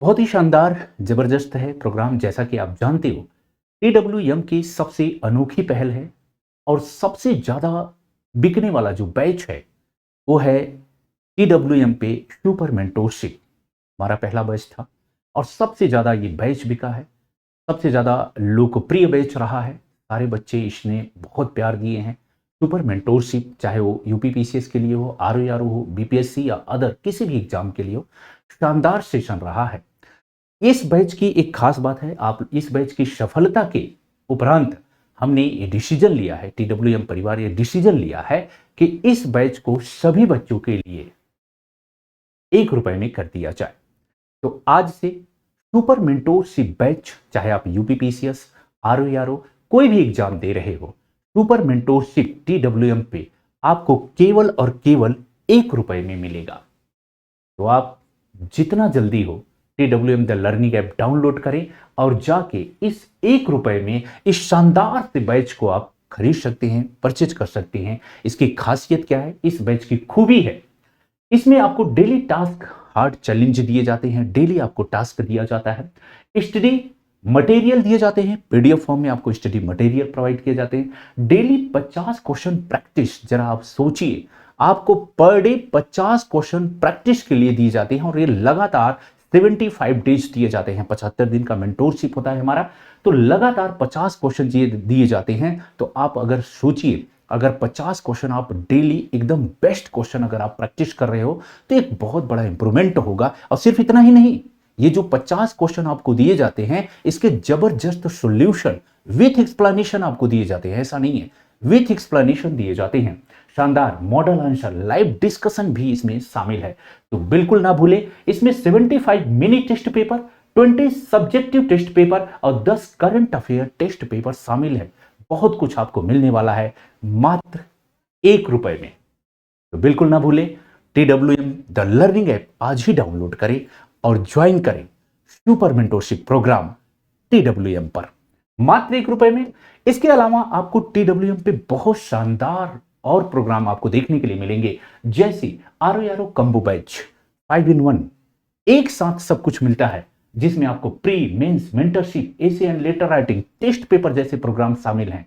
बहुत ही शानदार, जबरदस्त है प्रोग्राम। जैसा कि आप जानते हो, टीडब्ल्यूएम की सबसे अनोखी पहल है और सबसे ज़्यादा बिकने वाला जो बैच है, वो है टीडब्ल्यूएम पे सुपर मेंटोरशिप। हमारा पहला बैच था और सबसे ज़्यादा ये बैच बिका है, सबसे ज़्यादा लोकप्रिय बैच रहा है। सारे बच्चे इसने बहुत प्यार दिए हैं। सुपर मेंटोरशिप, चाहे वो यूपीपीसीएस के लिए हो, आरओआरओ हो, बीपीएससी या अदर किसी भी एग्जाम के लिए हो, शानदार सेशन रहा है। इस बैच की एक खास बात है, आप इस बैच की सफलता के उपरांत हमने ये डिसीजन लिया है, टीडब्ल्यूएम परिवार ये डिसीजन लिया है कि इस बैच को सभी बच्चों के लिए ₹1 में कर दिया जाए। तो आज से सुपर मेंटोरशिप बैच, चाहे आप यूपीपीसीएस, आरओआरओ कोई भी एग्जाम दे रहे हो, सुपर मेंटोरशिप टीडब्ल्यूएम पे आपको केवल और केवल ₹1 में मिलेगा। तो आप जितना जल्दी हो टीडब्ल्यूएम द लर्निंग ऐप डाउनलोड करें और जाके इस ₹1 में इस शानदार से बैच को आप खरीद सकते हैं, परचेज कर सकते हैं। इसकी खासियत क्या है, इस बैच की खूबी है, इसमें आपको डेली टास्क हार्ड चैलेंज दिए जाते हैं। डेली आपको टास्क दिया जाता है, स्टडी मटेरियल दिए जाते हैं, पीडीएफ फॉर्म में आपको स्टडी मटेरियल प्रोवाइड किए जाते हैं। Daily 50 question practice. जरा आप सोचिए, आपको पर डे 50 क्वेश्चन प्रैक्टिस के लिए दिए जाते हैं और ये लगातार 75 डेज दिए जाते हैं। 75 दिन का मेंटोरशिप होता है हमारा, तो लगातार 50 क्वेश्चन दिए जाते हैं। तो आप अगर सोचिए, अगर 50 क्वेश्चन आप डेली एकदम बेस्ट क्वेश्चन अगर आप प्रैक्टिस कर रहे हो, तो एक बहुत बड़ा इंप्रूवमेंट होगा। और सिर्फ इतना ही नहीं, ये जो 50 क्वेश्चन आपको दिए जाते हैं, इसके जबरदस्त सॉल्यूशन विथ एक्सप्लेनेशन आपको दिए जाते हैं। ऐसा नहीं है, विथ एक्सप्लेनेशन दिए जाते हैं। शानदार मॉडल आंसर, लाइव डिस्कशन भी इसमें शामिल है। तो बिल्कुल ना भूलें, इसमें 75 mini test paper, 20 subjective test paper और 10 करंट अफेयर टेस्ट पेपर शामिल है। बहुत कुछ आपको मिलने वाला है मात्र ₹1 में। तो बिल्कुल ना भूलें, टीडब्ल्यूएम द लर्निंग ऐप आज ही डाउनलोड करें और ज्वाइन करें सुपर मेंटोरशिप प्रोग्राम टीडब्ल्यूएम पर, मात्र ₹1 में। इसके अलावा आपको टीडब्ल्यूएम पे बहुत शानदार और प्रोग्राम आपको देखने के लिए मिलेंगे, जैसे आरओआरओ कंबो बैच 5 in 1, एक साथ सब कुछ मिलता है, जिसमें आपको pre mains mentorship, essay and letter writing, test paper जैसे प्रोग्राम शामिल हैं।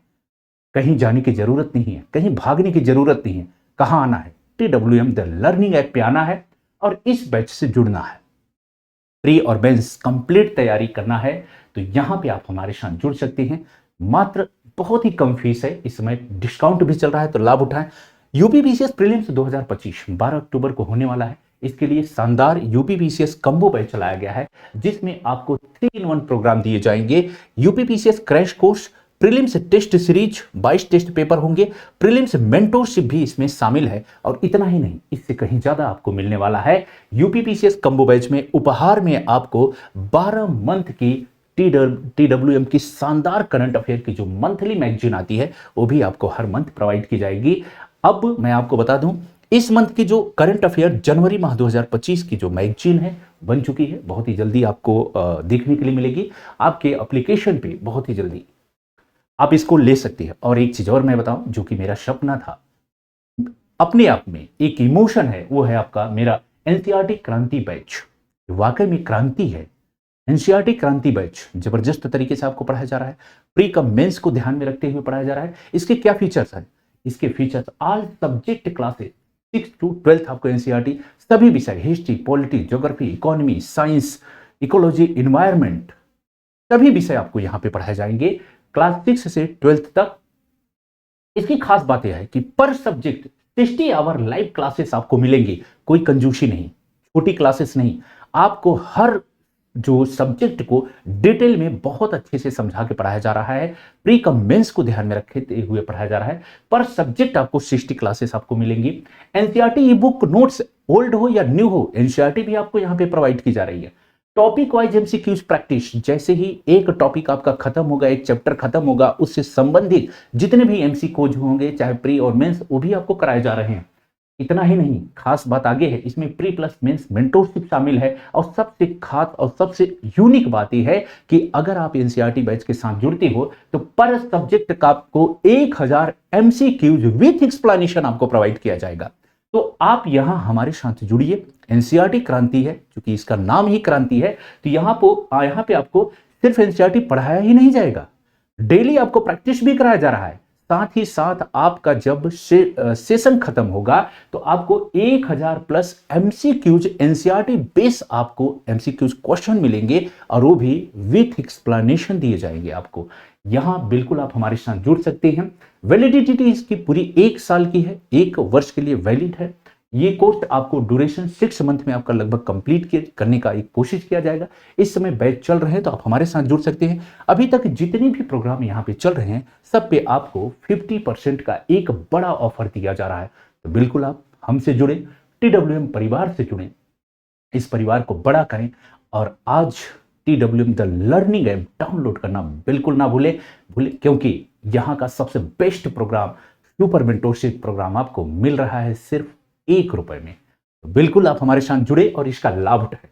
कहीं जाने की जरूरत नहीं है, कहीं भागने की जरूरत नहीं है। कहां आना है? टीडब्ल्यूएम द लर्निंग ऐप पे आना है और इस बैच से जुड़ना है। प्री और मेंस कंप्लीट तैयारी करना है, तो यहां पे आप हमारे साथ जुड़ सकते हैं। मात्र बहुत ही कम फीस है, इस समय डिस्काउंट भी चल रहा है, तो लाभ उठाएं। यूपीपीसीएस प्रीलिम्स 2025 12 अक्टूबर को होने वाला है। इसके लिए शानदार यूपीपीसीएस कंबो बैच चलाया गया है, जिसमें आपको 3 in 1 प्रोग्राम दिए जाएंगे। UPPCS crash course, prelims test series, 22 test paper होंगे, प्रीलिम्स मेंटोरशिप भी इसमें शामिल है। और इतना ही नहीं, इससे कहीं ज्यादा आपको मिलने वाला है। यूपीपीसीएस कंबो बैच में उपहार में आपको 12 मंथ की टीडब्ल्यूएम की शानदार करंट अफेयर की जो मंथली मैगजीन आती है, वो भी आपको हर मंथ प्रोवाइड की जाएगी। अब मैं आपको बता दूं, इस मंथ की जो करंट अफेयर जनवरी माह 2025 की जो मैगजीन है बन चुकी है, बहुत ही जल्दी आपको देखने के लिए मिलेगी आपके एप्लीकेशन पे, बहुत ही जल्दी आप इसको ले सकते हैं। और एक चीज और मैं बताऊं, जो कि मेरा सपना था, अपने आप में एक इमोशन है, वो है आपका मेरा एनसीईआरटी क्रांति बैच। वाकई में क्रांति है। एनसीईआरटी क्रांति बैच जबरदस्त तरीके से आपको पढ़ाया जा रहा है, प्री कम मेंस को ध्यान में रखते हुए पढ़ाया जा रहा है। इसके क्या फीचर्स हैं? इसके features, all subject classes 6 to 12 आपको एनसीईआरटी, सभी विषय, history, polity, geography, economy, science, ecology, environment, सभी विषय आपको यहाँ पे पढ़ाए जाएंगे क्लास 6 से 12 तक। इसकी खास बात यह है कि पर सब्जेक्ट 60 आवर लाइव क्लासेस आपको मिलेंगी। कोई कंजूसी नहीं, छोटी क्लासेस नहीं, आपको हर जो सब्जेक्ट को डिटेल में बहुत अच्छे से समझा के पढ़ाया जा रहा है। प्री कम मेंस को ध्यान में रखते हुए पढ़ाया जा रहा है। पर सब्जेक्ट आपको 60 क्लासेस आपको मिलेंगी। एनसीईआरटी ई बुक नोट्स, ओल्ड हो या न्यू हो, एनसीईआरटी भी आपको यहाँ पे प्रोवाइड की जा रही है। टॉपिक वाइज एमसीक्यूज प्रैक्टिस, जैसे ही एक टॉपिक आपका खत्म होगा, एक चैप्टर खत्म होगा, उससे संबंधित जितने भी एमसीक्यूज होंगे, चाहे प्री और मेंस, वो भी आपको कराए जा रहे हैं। इतना ही नहीं, खास बात आगे है, इसमें प्री प्लस मेंस मेंटोरशिप शामिल है। और सबसे खास और सबसे यूनिक बात यह है कि अगर आप एनसीईआरटी बैच के साथ जुड़ते हो, तो पर सब्जेक्ट का आपको 1000 एमसीक्यूज विथ एक्सप्लेनेशन आपको प्रोवाइड किया जाएगा। तो आप यहां हमारे साथ जुड़िए, एनसीईआरटी क्रांति है, क्योंकि इसका नाम ही क्रांति है, तो यहाँ पे आपको सिर्फ एनसीईआरटी पढ़ाया ही नहीं जाएगा, डेली आपको प्रैक्टिस भी कराया जा रहा है। साथ ही साथ आपका जब सेशन खत्म होगा तो आपको 1000 प्लस एमसीक्यूज एनसीईआरटी बेस आपको एमसीक्यूज क्वेश्चन मिलेंगे, और वो भी विथ एक्सप्लेनेशन दिए जाएंगे आपको। यहां बिल्कुल आप हमारे साथ जुड़ सकते हैं। वैलिडिटी इसकी पूरी 1 साल की है, 1 वर्ष के लिए वैलिड है। ये कोर्स आपको ड्यूरेशन 6 मंथ में आपका लगभग कंप्लीट करने का एक कोशिश किया जाएगा। इस समय बैच चल रहे हैं, तो आप हमारे साथ जुड़ सकते हैं। अभी तक जितने भी प्रोग्राम यहाँ पे चल रहे हैं, सब पे आपको 50% का एक बड़ा ऑफर दिया जा रहा है। तो बिल्कुल आप हमसे जुड़े, TWM परिवार से जुड़े, इस परिवार को बड़ा करें, और आज TWM the learning app download करना बिल्कुल ना भूले, क्योंकि यहाँ का सबसे best programme, super mentorship programme आपको मिल रहा है सिर्फ ₹1 में। तो बिल्कुल आप हमारे साथ जुड़े और इसका लाभ उठाएं।